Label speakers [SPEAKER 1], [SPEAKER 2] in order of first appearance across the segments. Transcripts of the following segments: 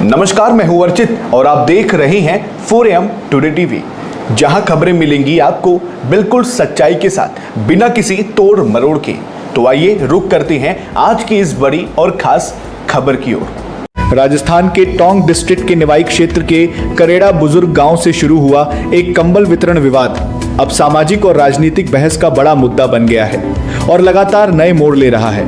[SPEAKER 1] नमस्कार, मैं हूं अर्चित और आप देख रहे हैं 4AM टुडे टीवी, जहां खबरें मिलेंगी आपको बिल्कुल सच्चाई के साथ, बिना किसी तोड़ मरोड़ के। तो आइए रुक करते हैं आज की इस बड़ी और खास खबर की ओर। राजस्थान के टोंक डिस्ट्रिक्ट के निवाई क्षेत्र के करेड़ा बुजुर्ग गांव से शुरू हुआ एक कंबल वितरण विवाद अब सामाजिक और राजनीतिक बहस का बड़ा मुद्दा बन गया है और लगातार नए मोड़ ले रहा है।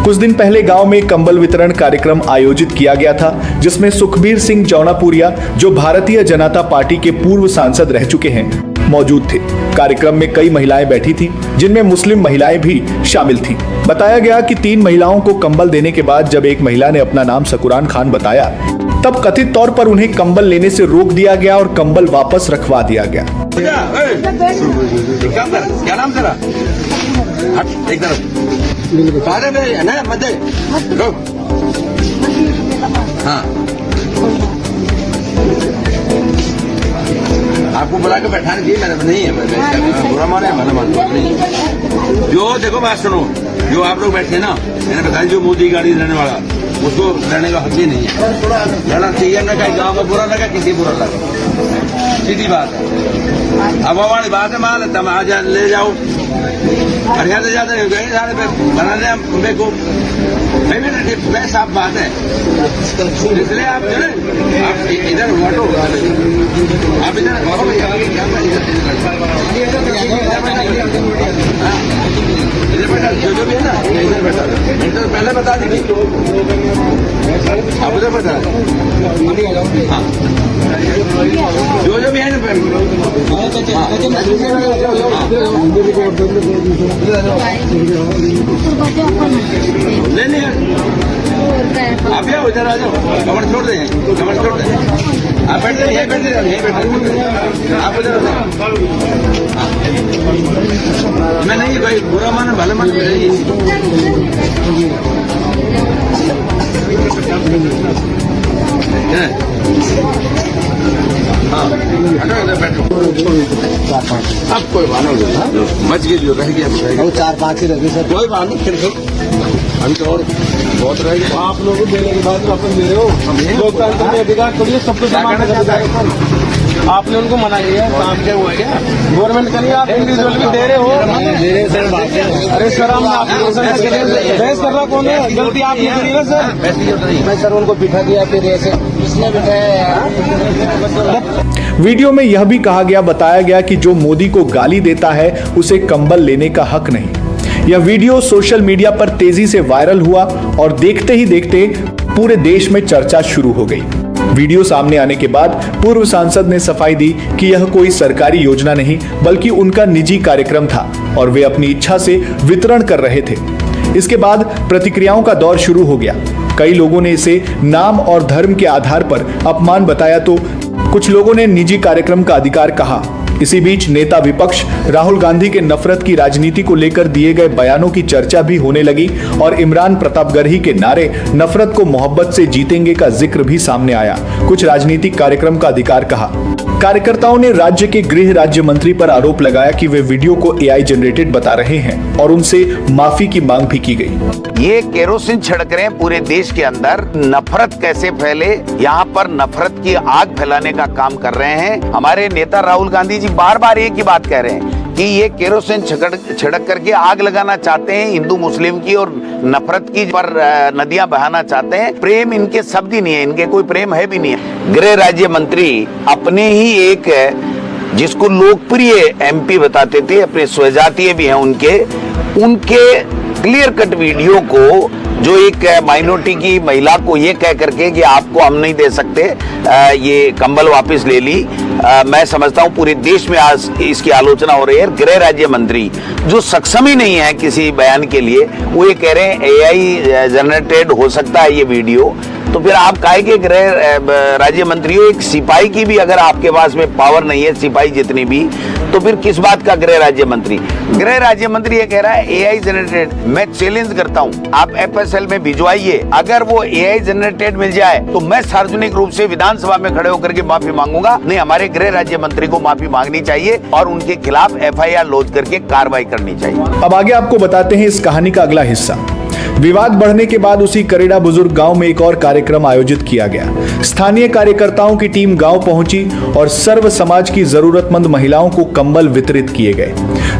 [SPEAKER 1] कुछ दिन पहले गांव में कंबल वितरण कार्यक्रम आयोजित किया गया था, जिसमें सुखबीर सिंह जौनापुरिया, जो भारतीय जनता पार्टी के पूर्व सांसद रह चुके हैं, मौजूद थे। कार्यक्रम में कई महिलाएं बैठी थी, जिनमें मुस्लिम महिलाएं भी शामिल थीं। बताया गया कि 3 महिलाओं को कंबल देने के बाद जब एक महिला ने अपना नाम सकुरान खान बताया, तब कथित तौर पर उन्हें कंबल लेने से रोक दिया गया और कंबल वापस रखवा दिया गया।
[SPEAKER 2] क्या नाम तेरा? एक तरफ सारे में ना मजे लो। हाँ, आपको बुला के बैठाने चाहिए, मैंने नहीं है, बुरा माने भला मान। जो देखो बात सुनो, जो आप लोग बैठे ना, मैंने बताया जो मोदी गाड़ी रहने वाला उसको रहने का हक भी नहीं है। रहना चाहिए ना, कहीं गाँव में बुरा लगा, किसी बुरा लगा, सीधी बात है। अब वाली बात है, मान तुम आ जा ले जाओ, बढ़िया ले जाते गए सारे पे बनाने मेरे को मैं साफ बात है। इसलिए आप चले, आप इधर हटो, आप इधर इधर बैठा, जो भी है ना इधर बैठा, इधर पहले बता दीजिए, आप उधर बैठा। हाँ, जो भी है ना नहीं आप आओ, इधर आ जाओ, कमर छोड़ दें, कमर छोड़ दें, आप बैठ जाइए, यहीं बैठ जाइए, यहीं बैठ, आप उधर मैं नहीं भाई, बुरा माना भला मान हाँ, बैठो। अब कोई बात नहीं, बच गई, जो रह गया
[SPEAKER 3] 4-5 ही रहे सर,
[SPEAKER 2] कोई बात नहीं, फिर हम तो और बहुत रह गए।
[SPEAKER 3] आप लोगों को देने के बाद अपन दे रहे हो, लोकतंत्र में अधिकार करिए, सबको समान आपने उनको मना किया, काम क्या हुआ क्या? गवर्नमेंट का नहीं, आप इंडिविजुअल भी दे रहे हो। अरे सर, हम बहस कर रहा कौन है? गलती आपने करी ना सर। मैं सर उनको बिठा दिया, फिर ऐसे किसने बिठाया?
[SPEAKER 1] वीडियो में यह भी कहा गया, बताया गया कि जो मोदी को गाली देता है उसे कंबल लेने का हक नहीं। यह वीडियो सोशल मीडिया पर तेजी से वायरल हुआ और देखते ही देखते पूरे देश में चर्चा शुरू हो गई। वीडियो सामने आने के बाद पूर्व सांसद ने सफाई दी कि यह कोई सरकारी योजना नहीं, बल्कि उनका निजी कार्यक्रम था और वे अपनी इच्छा से वितरण कर रहे थे। इसके बाद प्रतिक्रियाओं का दौर शुरू हो गया। कई लोगों ने इसे नाम और धर्म के आधार पर अपमान बताया, तो कुछ लोगों ने निजी कार्यक्रम का अधिकार कहा। इसी बीच नेता विपक्ष राहुल गांधी के नफरत की राजनीति को लेकर दिए गए बयानों की चर्चा भी होने लगी और इमरान प्रतापगढ़ी के नारे नफरत को मोहब्बत से जीतेंगे का जिक्र भी सामने आया। कुछ राजनीतिक कार्यक्रम का अधिकार कहा। कार्यकर्ताओं ने राज्य के गृह राज्य मंत्री पर आरोप लगाया कि वे वीडियो को AI जनरेटेड बता रहे हैं और उनसे माफी की मांग भी की गई।
[SPEAKER 4] ये केरोसिन छिड़क रहे हैं पूरे देश के अंदर, नफरत कैसे फैले, यहाँ पर नफरत की आग फैलाने का काम कर रहे हैं। हमारे नेता राहुल गांधी जी बार बार एक ही बात कह रहे हैं कि ये केरोसिन छिड़क करके आग लगाना चाहते हैं हिंदू मुस्लिम की और नफरत की पर नदियां बहाना चाहते हैं। प्रेम इनके शब्द ही नहीं है, इनके कोई प्रेम है भी नहीं है। गृह राज्य मंत्री अपने ही एक जिसको लोकप्रिय MP बताते थे, अपने स्वजातीय भी हैं उनके क्लियर कट वीडियो को, जो एक माइनॉरिटी की महिला को ये कह करके कि आपको हम नहीं दे सकते, ये कंबल वापस ले ली। मैं समझता हूँ पूरे देश में आज इसकी आलोचना हो रही है। गृह राज्य मंत्री जो सक्षम ही नहीं है किसी बयान के लिए, वो ये कह रहे हैं AI जनरेटेड हो सकता है ये वीडियो। तो फिर आप काहे के गृह राज्य मंत्री हो? एक सिपाही की भी अगर आपके पास में पावर नहीं है, सिपाही जितनी भी, तो फिर किस बात का गृह राज्य मंत्री? गृह राज्य मंत्री ये कह रहा है AI जनरेटेड। मैं चैलेंज करता हूं, आप FSL में भिजवाइए, अगर वो AI जनरेटेड मिल जाए तो मैं सार्वजनिक रूप से विधानसभा में खड़े होकर के माफी मांगूंगा। नहीं, हमारे गृह राज्य मंत्री को माफी मांगनी चाहिए और उनके खिलाफ FIR लॉन्च करके कार्रवाई करनी चाहिए।
[SPEAKER 1] अब आगे आपको बताते हैं इस कहानी का अगला हिस्सा। विवाद बढ़ने के बाद उसी करेड़ा बुजुर्ग गांव में एक और कार्यक्रम आयोजित किया गया। स्थानीय कार्यकर्ताओं की टीम गांव पहुंची और सर्व समाज की जरूरतमंद महिलाओं को कंबल वितरित किए गए।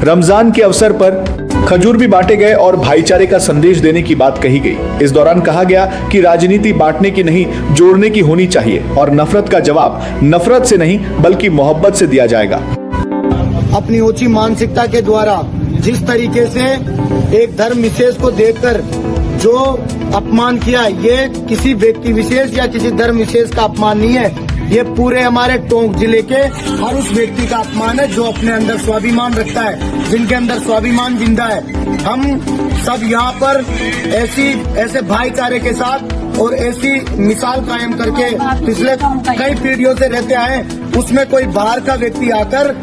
[SPEAKER 1] रमजान के अवसर पर खजूर भी बांटे गए और भाईचारे का संदेश देने की बात कही गई। इस दौरान कहा गया कि राजनीति बांटने की नहीं, जोड़ने की होनी चाहिए और नफरत का जवाब नफरत से नहीं बल्कि मोहब्बत से दिया जाएगा।
[SPEAKER 5] अपनी ऊंची मानसिकता के द्वारा जिस तरीके से एक धर्म विशेष को देखकर जो अपमान किया, ये किसी व्यक्ति विशेष या किसी धर्म विशेष का अपमान नहीं है, ये पूरे हमारे टोंक जिले के हर उस व्यक्ति का अपमान है जो अपने अंदर स्वाभिमान रखता है, जिनके अंदर स्वाभिमान जिंदा है। हम सब यहाँ पर ऐसे भाईचारे के साथ और ऐसी मिसाल कायम करके पिछले कई पीढ़ियों से रहते आए। उसमें कोई बाहर का व्यक्ति आकर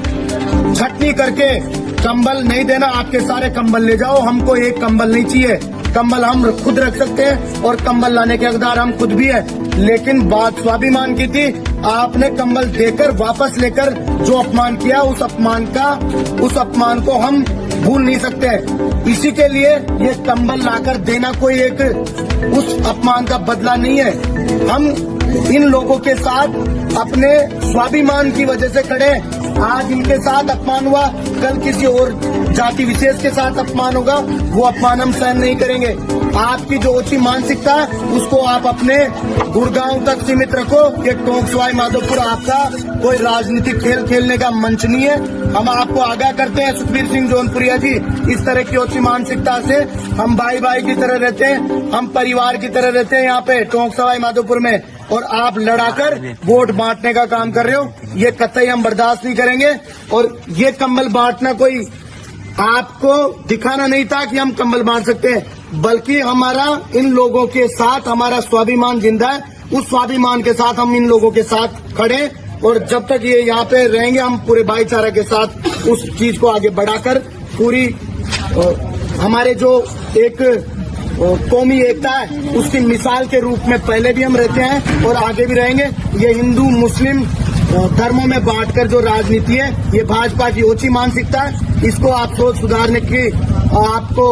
[SPEAKER 5] छटनी करके कंबल नहीं देना, आपके सारे कंबल ले जाओ, हमको एक कंबल नहीं चाहिए। कंबल हम खुद रख सकते हैं और कंबल लाने के हकदार हम खुद भी है। लेकिन बात स्वाभिमान की थी, आपने कंबल देकर वापस लेकर जो अपमान किया, उस अपमान को हम भूल नहीं सकते। इसी के लिए ये कंबल लाकर देना कोई एक उस अपमान का बदला नहीं है। हम इन लोगों के साथ अपने स्वाभिमान की वजह से खड़े। आज इनके साथ अपमान हुआ, कल किसी और जाति विशेष के साथ अपमान होगा, वो अपमान हम सहन नहीं करेंगे। आपकी जो ऊंची मानसिकता है उसको आप अपने गुड़गांव तक सीमित रखो। ये टोंक सवाई माधोपुर आपका कोई राजनीतिक खेल खेलने का मंच नहीं है। हम आपको आगाह करते हैं सुखबीर सिंह जौनपुरिया जी, इस तरह की ऊंची मानसिकता से हम भाई भाई की तरह रहते हैं, हम परिवार की तरह रहते हैं यहाँ पे टोंक सवाई माधोपुर में। और आप लड़ाकर वोट बांटने का काम कर रहे हो, ये कतई हम बर्दाश्त नहीं करेंगे। और ये कंबल बांटना कोई आपको दिखाना नहीं था कि हम कंबल बांट सकते हैं, बल्कि हमारा इन लोगों के साथ हमारा स्वाभिमान जिंदा है। उस स्वाभिमान के साथ हम इन लोगों के साथ खड़े, और जब तक ये यहाँ पे रहेंगे हम पूरे भाईचारा के साथ उस चीज को आगे बढ़ाकर पूरी हमारे जो एक कौमी एकता है उसकी मिसाल के रूप में पहले भी हम रहते हैं और आगे भी रहेंगे। ये हिंदू मुस्लिम धर्मों में बांटकर जो राजनीति है, ये भाजपा की ऊंची मानसिकता है। इसको आप सोच सुधारने की आपको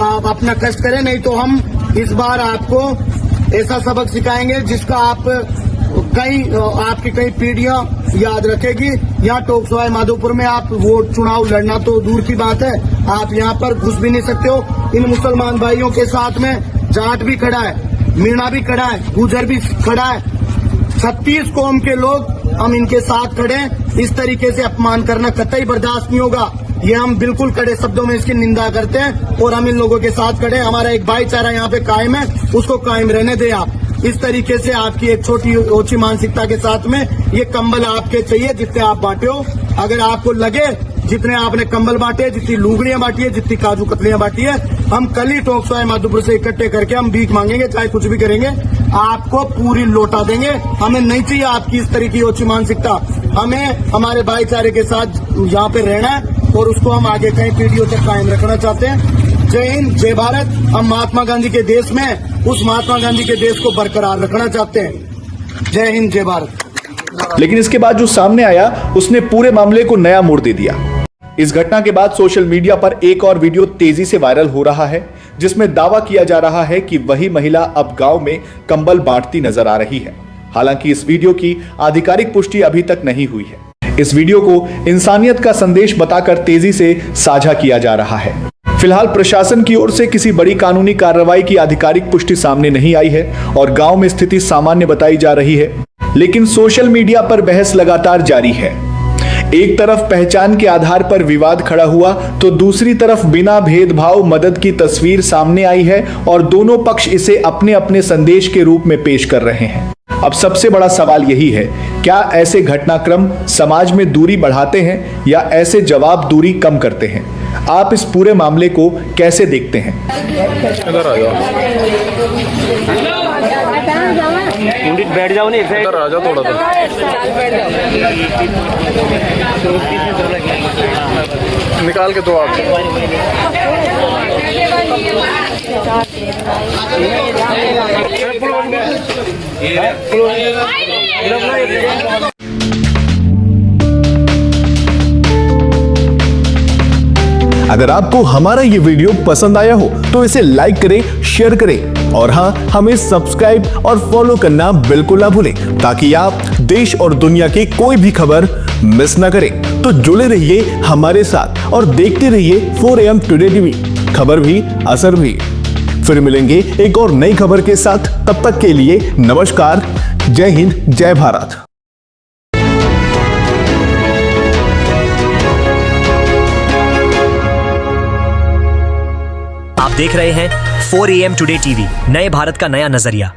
[SPEAKER 5] आप अपना कष्ट करें, नहीं तो हम इस बार आपको ऐसा सबक सिखाएंगे जिसका आपकी कई पीढ़ियां याद रखेगी। यहाँ टोंक सवाई माधोपुर में आप वोट चुनाव लड़ना तो दूर की बात है, आप यहाँ पर घुस भी नहीं सकते हो। इन मुसलमान भाइयों के साथ में जाट भी खड़ा है, मीणा भी खड़ा है, गुजर भी खड़ा है, 36 कौम के लोग हम इनके साथ खड़े हैं। इस तरीके से अपमान करना कतई बर्दाश्त नहीं होगा। ये हम बिल्कुल कड़े शब्दों में इसकी निंदा करते हैं और हम इन लोगों के साथ खड़े हैं। हमारा एक भाईचारा यहाँ पे कायम है, उसको कायम रहने दें आप। इस तरीके से आपकी एक छोटी ऊंची मानसिकता के साथ में ये कंबल आपके चाहिए जितने आप बांटे हो। अगर आपको लगे जितने आपने कंबल बांटे, जितनी लुगड़ियां बांटी है, जितनी काजू कतलियां बांटी है, हम कल ही टोंक सवाई माधोपुर से इकट्ठे करके हम भीख मांगेंगे, चाहे कुछ भी करेंगे, आपको पूरी लौटा देंगे। हमें नहीं चाहिए आपकी इस तरह की ऊंची मानसिकता। हमें हमारे भाईचारे के साथ यहाँ पे रहना है और उसको हम आगे कई पीढ़ियों तक कायम रखना चाहते हैं। जय हिंद, जय भारत। हम महात्मा गांधी के देश में उस महात्मा गांधी के देश को बरकरार रखना चाहते हैं। जय हिंद, जय भारत।
[SPEAKER 1] लेकिन इसके बाद जो सामने आया उसने पूरे मामले को नया मोड़ दे दिया। इस घटना के बाद सोशल मीडिया पर एक और वीडियो तेजी से वायरल हो रहा है जिसमें दावा किया जा रहा है कि वही महिला अब गांव में कंबल बांटती नजर आ रही है। हालांकि इस वीडियो की आधिकारिक पुष्टि अभी तक नहीं हुई है। इस वीडियो को इंसानियत का संदेश बताकर तेजी से साझा किया जा रहा है। फिलहाल प्रशासन की ओर से किसी बड़ी कानूनी कार्रवाई की आधिकारिक पुष्टि सामने नहीं आई है और गांव में स्थिति सामान्य बताई जा रही है, लेकिन सोशल मीडिया पर बहस लगातार जारी है। एक तरफ पहचान के आधार पर विवाद खड़ा हुआ तो दूसरी तरफ बिना भेदभाव मदद की तस्वीर सामने आई है और दोनों पक्ष इसे अपने अपने संदेश के रूप में पेश कर रहे हैं। अब सबसे बड़ा सवाल यही है, क्या ऐसे घटनाक्रम समाज में दूरी बढ़ाते हैं या ऐसे जवाब दूरी कम करते हैं? आप इस पूरे मामले को कैसे देखते हैं?
[SPEAKER 3] बैठ जाओ नहीं, इधर आ जाओ थोड़ा सा, निकाल के दो आप।
[SPEAKER 1] अगर आपको हमारा ये वीडियो पसंद आया हो तो इसे लाइक करें, शेयर करें और हाँ, हमें सब्सक्राइब और फॉलो करना बिल्कुल ना भूलें ताकि आप देश और दुनिया की कोई भी खबर मिस ना करें। तो जुड़े रहिए हमारे साथ और देखते रहिए 4 AM टुडे टीवी, खबर भी असर भी। फिर मिलेंगे एक और नई खबर के साथ, तब तक के लिए नमस्कार, जय हिंद, जय भारत।
[SPEAKER 6] आप देख रहे हैं 4 AM टुडे टीवी, नए भारत का नया नजरिया।